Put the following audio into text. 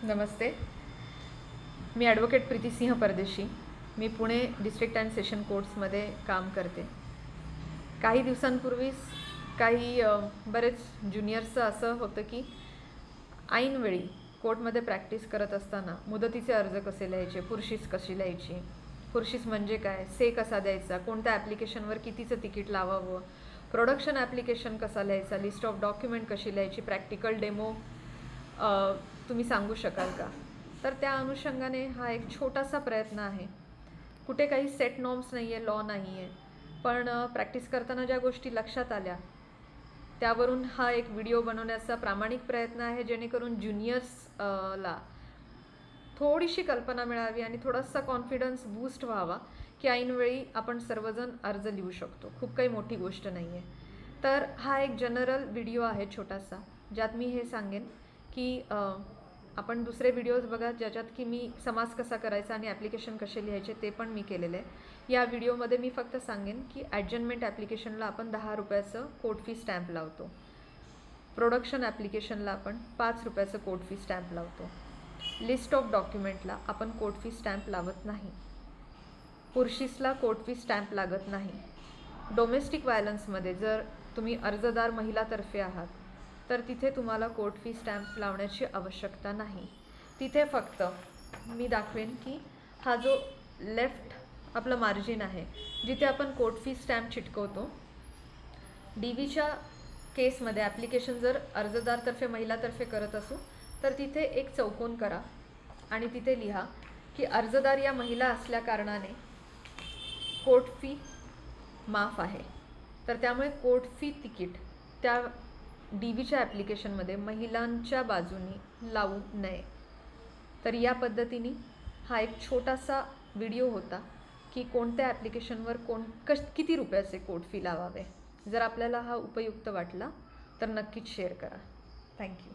Namaste. Me advocate Preeti Singh Pardeshi. Me Pune district and session कोर्ट्समध्ये काम करते. काही दिवसांपूर्वीच काही बरेच ज्युनियर्सचं असं होतं की ऐनवेळी कोर्टमध्ये प्रॅक्टिस करत असताना मुदतीचे अर्ज कसे लिहायचे, पुरशीस कशी लिहायची, पुरशीस म्हणजे काय, से कसा द्यायचा, कोणत्या ॲप्लिकेशनवर कितीचं तिकीट लावावं, प्रोडक्शन ॲप्लिकेशन कसा लिहायचा, लिस्ट ऑफ डॉक्युमेंट कशी लिहायची, प्रॅक्टिकल डेमो तुम्ही सांगू शकाल का? तर त्या अनुषंगाने हा एक छोटासा प्रयत्न आहे. कुठे काही सेट नॉर्म्स नाही आहे, लॉ नाही आहे, पण प्रॅक्टिस करताना ज्या गोष्टी लक्षात आल्या त्यावरून हा एक व्हिडिओ बनवण्याचा प्रामाणिक प्रयत्न आहे, जेणेकरून ज्युनियर्सला थोडीशी कल्पना मिळावी आणि थोडासा कॉन्फिडन्स बूस्ट व्हावा की ऐनवेळी आपण सर्वजण अर्ज लिहू शकतो. खूप काही मोठी गोष्ट नाही आहे. तर हा एक जनरल व्हिडिओ आहे छोटासा, ज्यात मी हे सांगेन की आपण दुसरे व्हिडिओज बघा ज्याच्यात की मी समास कसा करायचा आणि ॲप्लिकेशन कसे लिहायचे ते पण मी केलेलं आहे. या व्हिडिओमध्ये मी फक्त सांगेन की ॲडजमेंट ॲप्लिकेशनला आपण 10 रुपयाचं कोर्ट फी स्टॅम्प लावतो. प्रोडक्शन ॲप्लिकेशनला आपण 5 रुपयाचं कोर्ट फी स्टॅम्प लावतो. लिस्ट ऑफ डॉक्युमेंटला आपण कोर्ट फी स्टॅम्प लावत नाही. पुरशीसला कोर्ट फी स्टॅम्प लागत नाही. डोमेस्टिक व्हायलन्समध्ये जर तुम्ही अर्जदार महिलातर्फे आहात तर तिथे तुम्हाला कोर्ट फी स्टॅम्प लावण्याची आवश्यकता नाही. तिथे फक्त मी दाखवेन की हा जो लेफ्ट आपलं मार्जिन आहे जिथे आपण कोर्ट फी स्टॅम्प चिटकवतो, DVच्या केसमध्ये ॲप्लिकेशन जर अर्जदारतर्फे महिलातर्फे करत असू तर तिथे एक चौकोन करा आणि तिथे लिहा की अर्जदार या महिला असल्या कारणाने कोर्ट फी माफ आहे. तर त्यामुळे कोर्ट फी तिकीट त्या DVच्या ॲप्लिकेशनमध्ये महिलांच्या बाजूनी लावू नये. तर या पद्धतीने हा एक छोटासा व्हिडिओ होता की कोणत्या ॲप्लिकेशनवर किती रुपयाचे कोर्ट फी लावावे. जर आपल्याला हा उपयुक्त वाटला तर नक्कीच शेअर करा. थँक्यू.